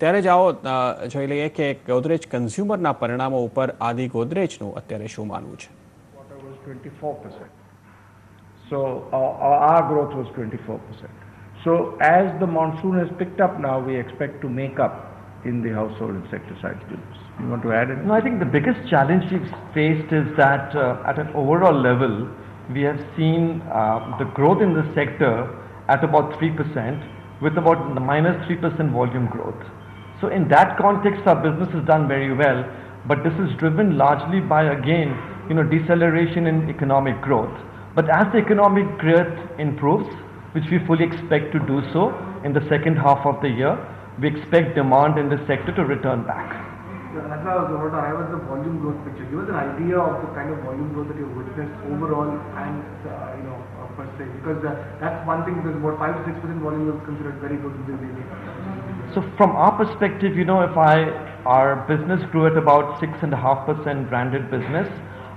ત્યારે જાઓ જોઈ લઈએ કે ગોદરેજ કન્ઝ્યુમરના પરિણામો ઉપર આદિ ગોદરેજનું અત્યારે શું માનવું છે. Quarter was 24%. So our growth was 24%. So as the monsoon has picked up now, we expect to make up in the household insecticide business. You want to add anything? No, I think the biggest challenge we've faced is that at an overall level, we have seen the growth in the sector at about 3% with about minus 3% volume growth. So in that context, our business has done very well, but this is driven largely by, again, deceleration in economic growth. But as the economic growth improves, which we fully expect to do so in the second half of the year, we expect demand in the sector to return back. That's why I was about to arrive at the volume growth picture. Give us an idea of the kind of volume growth that you've witnessed overall and, per se, because that's one thing, because about 5 to 6% volume is considered very good in this area. So from our perspective, our business grew at about 6.5% branded business.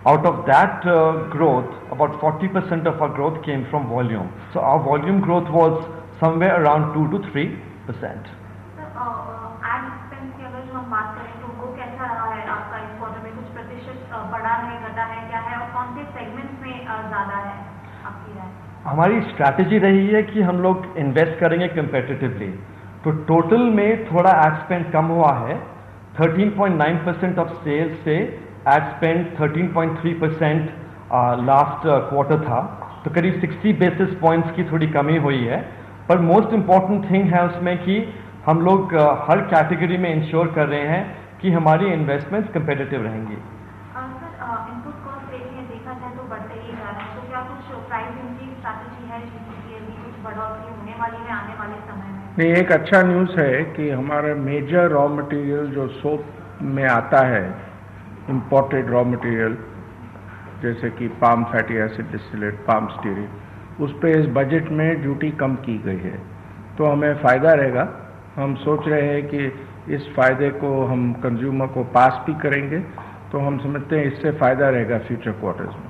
Out of that growth, about 40% of our growth came from volume. So our volume growth was somewhere around 2 to 3%. ad expense की अगर हम बात करें तो वो कैसा रहा है आपका इस क्वार्टर में? कुछ प्रतिशत बढ़ा है, घटा है, क्या है, और कौन से सेगमेंट्स में ज़्यादा है आपकी राय? हमारी स्ट्रैटेजी रही है कि हम लोग इन्वेस्ट करेंगे कंपेटिटिवली. तो टोटल में थोड़ा एड स्पेंड कम हुआ है. 13.9% ऑफ सेल्स से एड स्पेंड 13.3% लास्ट क्वार्टर था. तो करीब 60 बेसिस पॉइंट्स की थोड़ी कमी हुई है. पर मोस्ट इम्पॉर्टेंट थिंग है उसमें कि हम लोग हर कैटेगरी में इंश्योर कर रहे हैं कि हमारी इन्वेस्टमेंट्स कंपेटिटिव रहेंगी. इनपुट कॉस्ट देखिए देखा जाए तो बढ़ते ही जा रहा है, तो क्या कुछ प्राइस इंक्रीज स्ट्रैटेजी है GCPL की, कुछ बढ़ोतरी होने वाली है आने वाले समय में? नहीं, एक अच्छा न्यूज़ है कि हमारा मेजर रॉ मटेरियल जो सोप में आता है, इम्पोर्टेड रॉ मटेरियल जैसे कि palm fatty acid distillate, palm stearin, उस पर इस बजट में ड्यूटी कम की गई है. तो हमें फ़ायदा रहेगा. हम सोच रहे हैं कि इस फ़ायदे को हम कंज्यूमर को पास भी करेंगे, तो हम समझते हैं इससे फ़ायदा रहेगा फ्यूचर क्वार्टर्स में.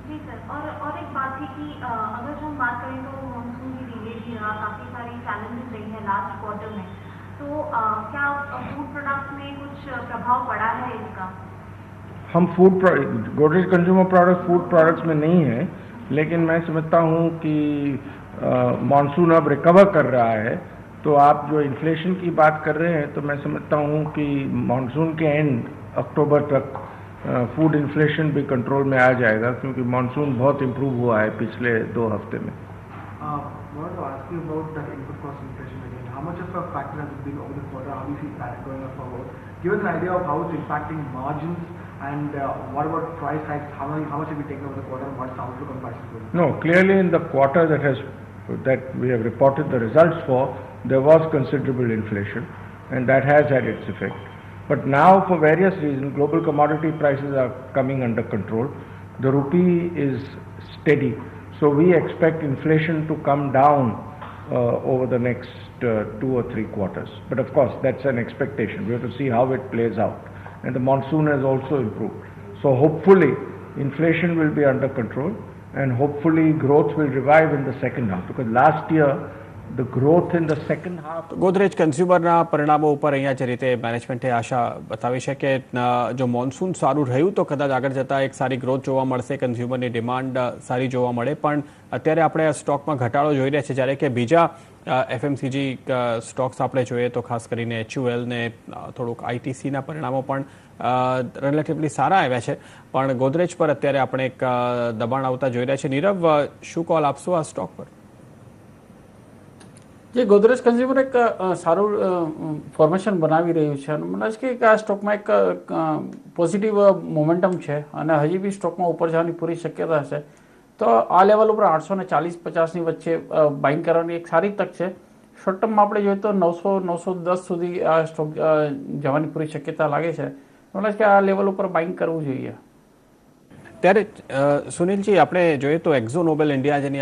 जी सर, और एक बात थी कि अगर हम बात करें तो मानसून भी डिले भी रहा, काफ़ी सारी चैलेंजेस रही है लास्ट क्वार्टर में, तो क्या फूड प्रोडक्ट्स में कुछ प्रभाव पड़ा है इसका? हम Godrej consumer product food products में नहीं है, लेकिन मैं समझता हूँ कि मानसून अब रिकवर कर रहा है. तो आप जो इन्फ्लेशन की बात कर रहे हैं, तो मैं समझता हूँ कि मानसून के एंड अक्टूबर तक फूड इन्फ्लेशन भी कंट्रोल में आ जाएगा, क्योंकि मानसून बहुत इम्प्रूव हुआ है पिछले 2 हफ्ते में. wanted to ask you about that input cost inflation again. How much of a factor has it been over the quarter? How do you see that going forward? Give us an idea of how it's impacting margins, and what about price hikes? How much have we taken over the quarter, and what's the outlook on prices going? No, clearly in the quarter that we have reported the results for, there was considerable inflation, and that has had its effect. But now, for various reasons, global commodity prices are coming under control. The rupee is steady, so we expect inflation to come down over the next 2 or 3 quarters. But of course, that's an expectation. We have to see how it plays out. And the monsoon has also improved. So hopefully, inflation will be under control, and hopefully growth will revive in the second half, because last year the growth in the second half. Godrej કન્ઝ્યુમરના પરિણામો ઉપર અહીંયા જે રીતે મેનેજમેન્ટે આશા બતાવી છે કે જો monsoon સારું રહ્યું તો કદાચ આગળ જતાં એક સારી ગ્રોથ જોવા મળશે, કન્ઝ્યુમરની ડિમાન્ડ સારી જોવા મળે. પણ અત્યારે આપણે સ્ટોકમાં ઘટાડો જોઈ રહ્યા છીએ, જ્યારે કે બીજા FMCG સ્ટોક્સ આપણે જોઈએ તો ખાસ કરીને HUL ને થોડુંક ITCના પરિણામો પણ રિલેટિવલી સારા આવ્યા છે. પણ ગોદરેજ પર અત્યારે આપણે એક દબાણ આવતા જોઈ રહ્યા છીએ. નીરવ, શું કોલ આપશો આ સ્ટોક પર? જે ગોદરેજ કન્ઝ્યુમર એક સારું ફોર્મેશન બનાવી રહ્યું છે, અને મને છે કે આ સ્ટોકમાં એક પોઝિટિવ મોમેન્ટમ છે અને હજી બી સ્ટોકમાં ઉપર જવાની પૂરી શક્યતા છે. તો આ લેવલ ઉપર 840-50ની વચ્ચે બાઇંગ કરવાની એક સારી તક છે. શોર્ટ ટર્મમાં આપણે જોઈએ તો 900-910 સુધી આ સ્ટોક જવાની પૂરી શક્યતા લાગે છે. મને કે આ લેવલ ઉપર બાઇંગ કરવું જોઈએ. ત્યારે સુનિલજી, આપણે જોઈએ તો એક્ઝો નોબેલ ઇન્ડિયા જેની